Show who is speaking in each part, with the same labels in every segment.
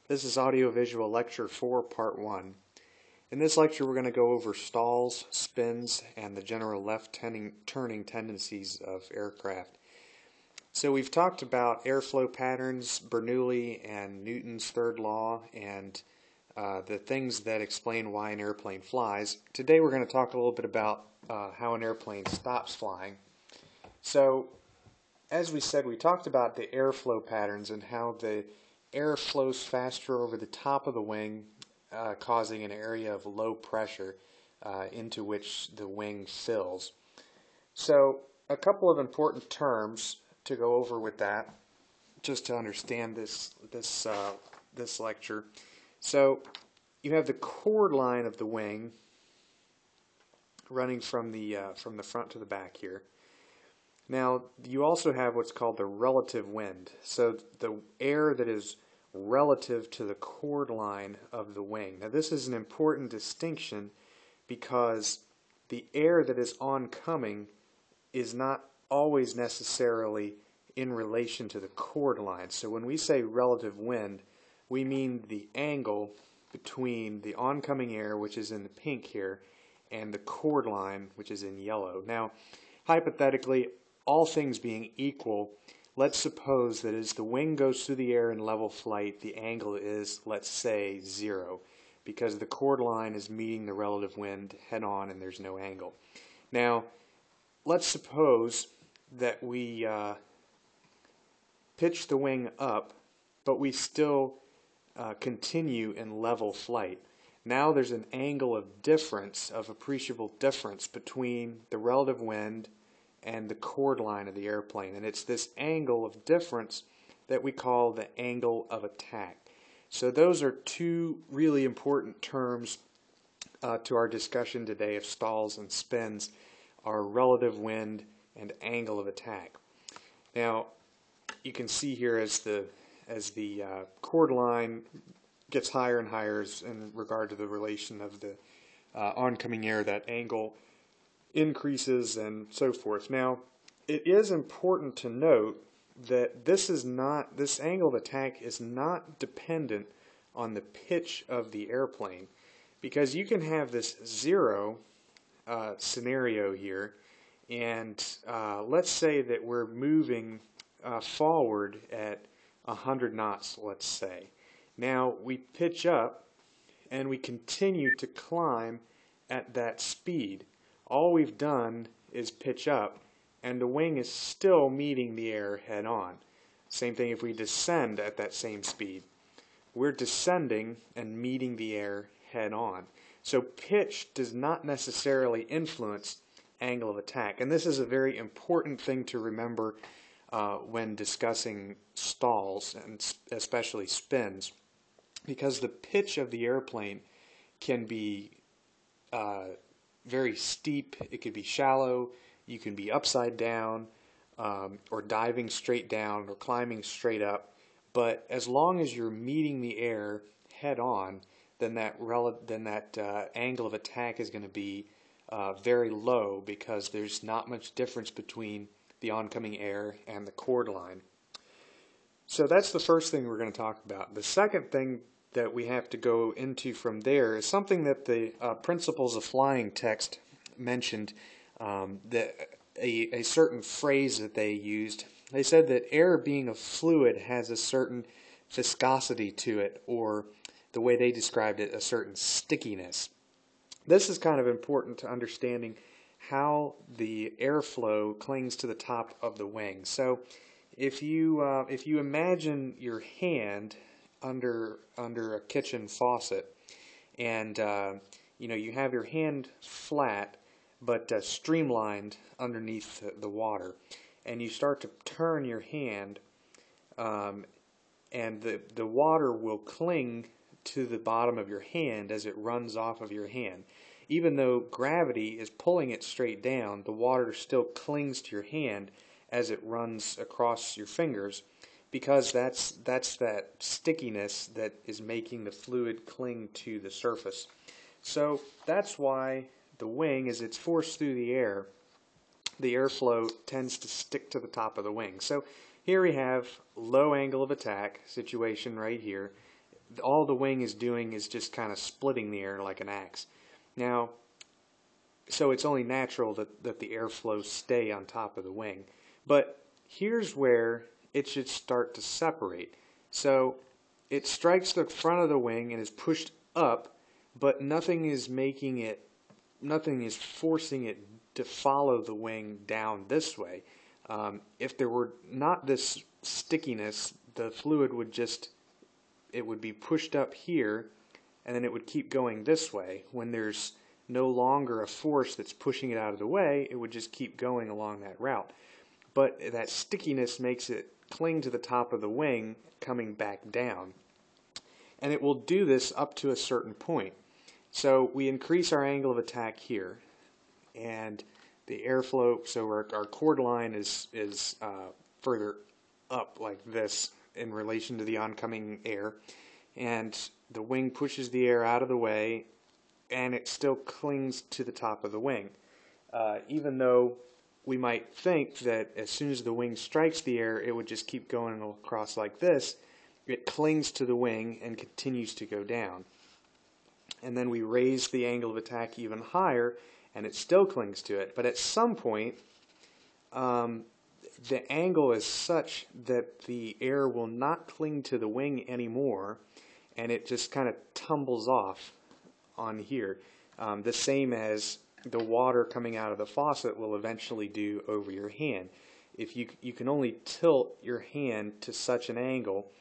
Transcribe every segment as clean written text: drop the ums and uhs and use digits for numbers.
Speaker 1: This is Audiovisual Lecture 4, Part 1. In this lecture we're going to go over stalls, spins, and the general left-turning tendencies of aircraft. So we've talked about airflow patterns, Bernoulli and Newton's third law, and the things that explain why an airplane flies. Today we're going to talk a little bit about how an airplane stops flying. So, as we said, we talked about the airflow patterns and how the air flows faster over the top of the wing, causing an area of low pressure into which the wing fills. So, a couple of important terms to go over with that, just to understand this lecture. So, you have the chord line of the wing running from the front to the back here. Now, you also have what's called the relative wind. So the air that is relative to the chord line of the wing. Now, this is an important distinction because the air that is oncoming is not always necessarily in relation to the chord line. So when we say relative wind, we mean the angle between the oncoming air, which is in the pink here, and the chord line, which is in yellow. Now, hypothetically, all things being equal, let's suppose that as the wing goes through the air in level flight, the angle is, let's say, 0, because the chord line is meeting the relative wind head-on and there's no angle. Now, let's suppose that we pitch the wing up, but we still continue in level flight. Now there's an angle of difference, of appreciable difference between the relative wind and the chord line of the airplane, and it's this angle of difference that we call the angle of attack. So those are two really important terms to our discussion today of stalls and spins, are relative wind and angle of attack. Now you can see here as the chord line gets higher and higher in regard to the relation of the oncoming air, that angle increases and so forth. Now, it is important to note that this angle of attack is not dependent on the pitch of the airplane, because you can have this 0 scenario here, and let's say that we're moving forward at 100 knots, let's say. Now we pitch up and we continue to climb at that speed. All we've done is pitch up, and the wing is still meeting the air head-on. Same thing if we descend at that same speed. We're descending and meeting the air head-on. So pitch does not necessarily influence angle of attack. And this is a very important thing to remember when discussing stalls, and especially spins, because the pitch of the airplane can be very steep, it could be shallow, you can be upside down, or diving straight down, or climbing straight up. But as long as you're meeting the air head on, then that angle of attack is going to be very low, because there's not much difference between the oncoming air and the chord line. So that's the first thing we're going to talk about. The second thing that we have to go into from there is something that the Principles of Flying text mentioned, that a certain phrase that they used. They said that air, being a fluid, has a certain viscosity to it, or the way they described it, a certain stickiness. This is kind of important to understanding how the airflow clings to the top of the wing. So if you imagine your hand under a kitchen faucet, and you have your hand flat but streamlined underneath the water, and you start to turn your hand, and the water will cling to the bottom of your hand as it runs off of your hand. Even though gravity is pulling it straight down, the water still clings to your hand as it runs across your fingers, because that's that stickiness that is making the fluid cling to the surface. So that's why the wing, as it's forced through the air, the airflow tends to stick to the top of the wing. So here we have low angle of attack situation right here. all the wing is doing is just kind of splitting the air like an axe. Now, so it's only natural that the airflow stay on top of the wing. But here's where it should start to separate. So it strikes the front of the wing and is pushed up, but nothing is forcing it to follow the wing down this way. If there were not this stickiness, the fluid would be pushed up here, and then it would keep going this way. When there's no longer a force that's pushing it out of the way, it would just keep going along that route. But that stickiness makes it cling to the top of the wing, coming back down. And it will do this up to a certain point. So we increase our angle of attack here, and the airflow, so our chord line is further up like this in relation to the oncoming air, and the wing pushes the air out of the way, and it still clings to the top of the wing. Even though we might think that as soon as the wing strikes the air, it would just keep going across like this, it clings to the wing and continues to go down. And then we raise the angle of attack even higher, and it still clings to it. But at some point, the angle is such that the air will not cling to the wing anymore, and it just kind of tumbles off on here. The same as the water coming out of the faucet will eventually do over your hand. If you can only tilt your hand to such an angle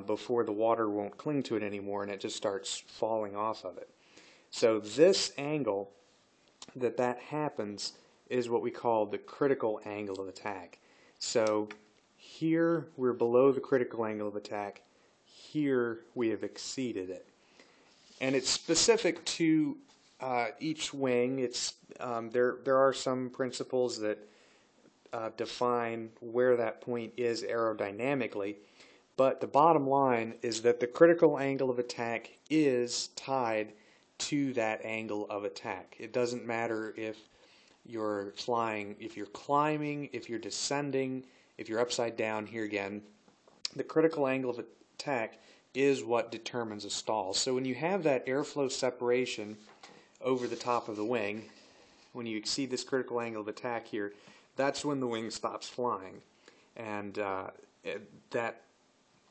Speaker 1: before the water won't cling to it anymore, and it just starts falling off of it. So this angle that happens is what we call the critical angle of attack. So here we're below the critical angle of attack. Here we have exceeded it. And it's specific to each wing. It's there are some principles that define where that point is aerodynamically, but the bottom line is that the critical angle of attack is tied to that angle of attack. It doesn't matter if you're flying, if you're climbing, if you're descending, if you're upside down. Here again, the critical angle of attack is what determines a stall. So when you have that airflow separation over the top of the wing, when you exceed this critical angle of attack here, that's when the wing stops flying. And that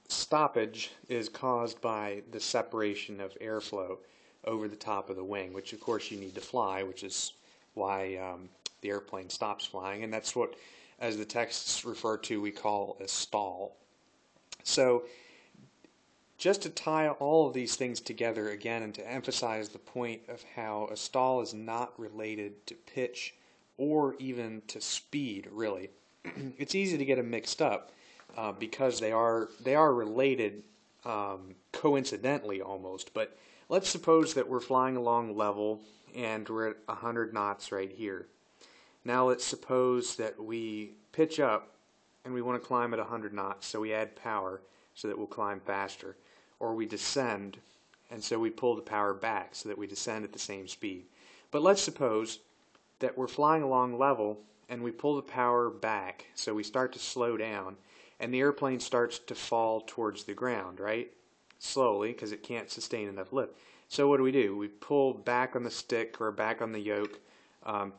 Speaker 1: stoppage is caused by the separation of airflow over the top of the wing, which of course you need to fly, which is why the airplane stops flying. And that's what, as the texts refer to, we call a stall. So just to tie all of these things together again, and to emphasize the point of how a stall is not related to pitch or even to speed, really. It's easy to get them mixed up because they are related coincidentally almost. But let's suppose that we're flying along level and we're at 100 knots right here. Now let's suppose that we pitch up and we want to climb at 100 knots, so we add power so that we'll climb faster. Or we descend, and so we pull the power back so that we descend at the same speed. But let's suppose that we're flying along level and we pull the power back, so we start to slow down, and the airplane starts to fall towards the ground, right? Slowly, because it can't sustain enough lift. So what do? We pull back on the stick or back on the yoke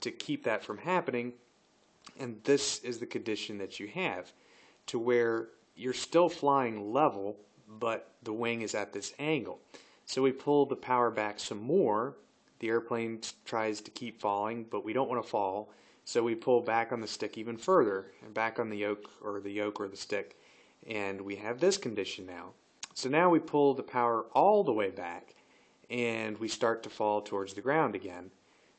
Speaker 1: to keep that from happening, and this is the condition that you have, to where you're still flying level, but the wing is at this angle. So we pull the power back some more. The airplane tries to keep falling, but we don't want to fall, so we pull back on the stick even further, and back on the yoke or the stick, and we have this condition now. So now we pull the power all the way back, and we start to fall towards the ground again.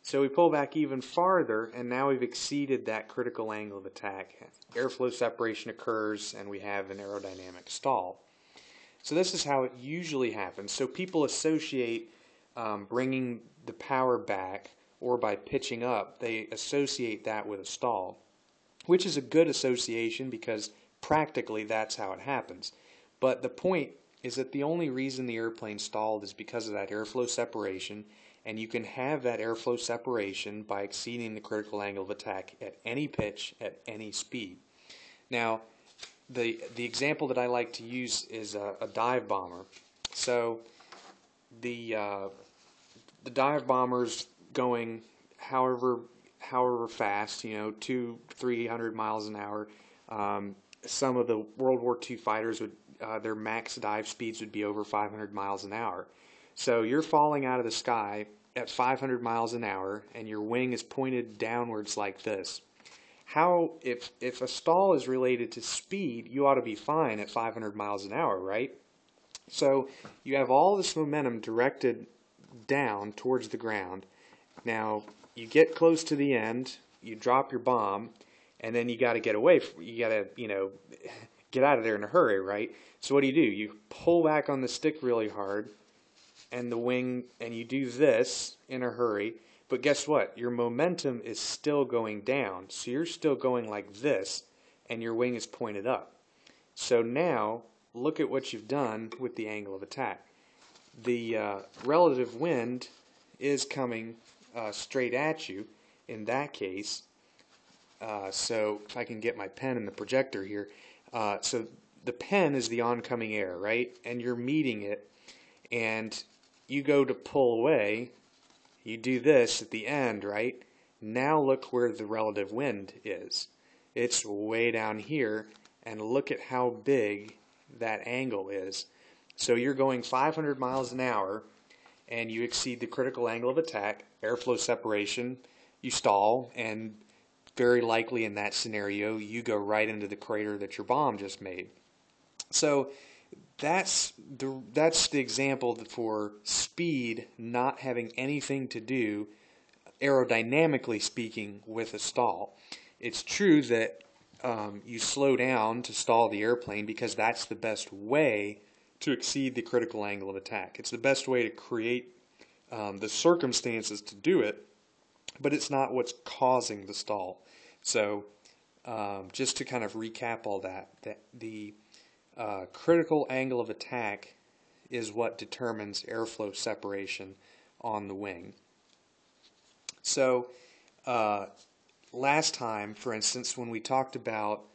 Speaker 1: So we pull back even farther, and now we've exceeded that critical angle of attack. Airflow separation occurs, and we have an aerodynamic stall. So this is how it usually happens. So people associate bringing the power back, or by pitching up, they associate that with a stall, which is a good association because practically that's how it happens. But the point is that the only reason the airplane stalled is because of that airflow separation, and you can have that airflow separation by exceeding the critical angle of attack at any pitch, at any speed. Now, the example that I like to use is a dive bomber. So the dive bombers going however fast, 200-300 miles an hour. Some of the World War II fighters would their max dive speeds would be over 500 miles an hour. So you're falling out of the sky at 500 miles an hour, and your wing is pointed downwards like this. If a stall is related to speed, you ought to be fine at 500 miles an hour, right? So you have all this momentum directed down towards the ground. Now you get close to the end, you drop your bomb, and then you got to get away. You got to get out of there in a hurry, right? So what do? You pull back on the stick really hard, and you do this in a hurry. But guess what? Your momentum is still going down, so you're still going like this, and your wing is pointed up. So now look at what you've done with the angle of attack. The relative wind is coming straight at you in that case. So if I can get my pen and the projector here. So the pen is the oncoming air, right? And you're meeting it, and you go to pull away. You do this at the end, right? Now look where the relative wind is. It's way down here, and look at how big that angle is. So you're going 500 miles an hour, and you exceed the critical angle of attack, airflow separation, you stall, and very likely in that scenario, you go right into the crater that your bomb just made. So that's the example for speed not having anything to do, aerodynamically speaking, with a stall. It's true that you slow down to stall the airplane because that's the best way to exceed the critical angle of attack. It's the best way to create the circumstances to do it, but it's not what's causing the stall. So just to kind of recap all that the critical angle of attack is what determines airflow separation on the wing. So last time, for instance, when we talked about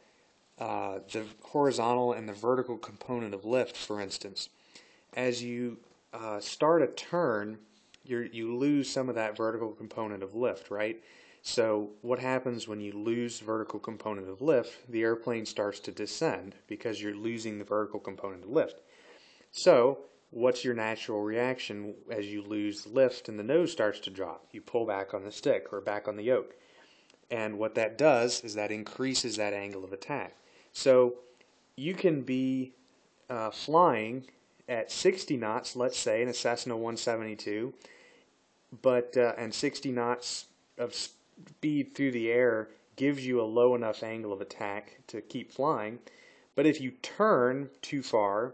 Speaker 1: the horizontal and the vertical component of lift, for instance, as you start a turn, you lose some of that vertical component of lift, right? So what happens when you lose vertical component of lift? The airplane starts to descend because you're losing the vertical component of lift. So what's your natural reaction as you lose lift and the nose starts to drop? You pull back on the stick or back on the yoke. And what that does is that increases that angle of attack. So you can be flying at 60 knots, let's say, in a Cessna 172, and 60 knots of speed through the air gives you a low enough angle of attack to keep flying. But if you turn too far,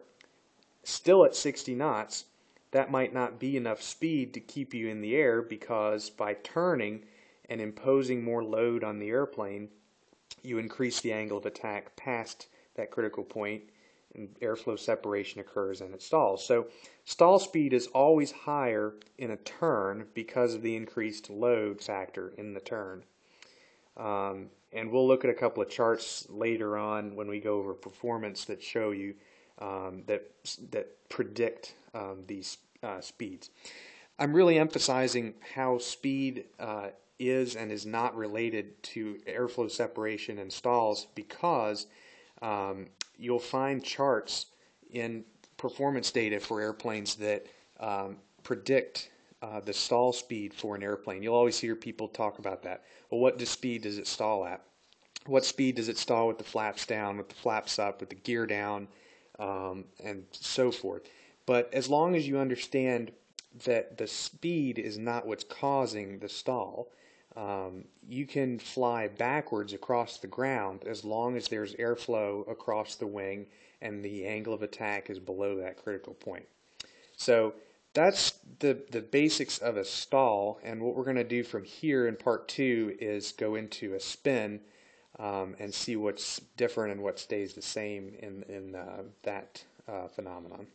Speaker 1: still at 60 knots, that might not be enough speed to keep you in the air, because by turning and imposing more load on the airplane, you increase the angle of attack past that critical point, and airflow separation occurs and it stalls. So stall speed is always higher in a turn because of the increased load factor in the turn. And we'll look at a couple of charts later on when we go over performance that show you that predict these speeds. I'm really emphasizing how speed is and is not related to airflow separation and stalls because you'll find charts in performance data for airplanes that predict the stall speed for an airplane. You'll always hear people talk about that. Well, what speed does it stall at? What speed does it stall with the flaps down, with the flaps up, with the gear down, and so forth? But as long as you understand that the speed is not what's causing the stall, you can fly backwards across the ground as long as there's airflow across the wing and the angle of attack is below that critical point. So that's the basics of a stall, and what we're going to do from here in part 2 is go into a spin and see what's different and what stays the same in that phenomenon.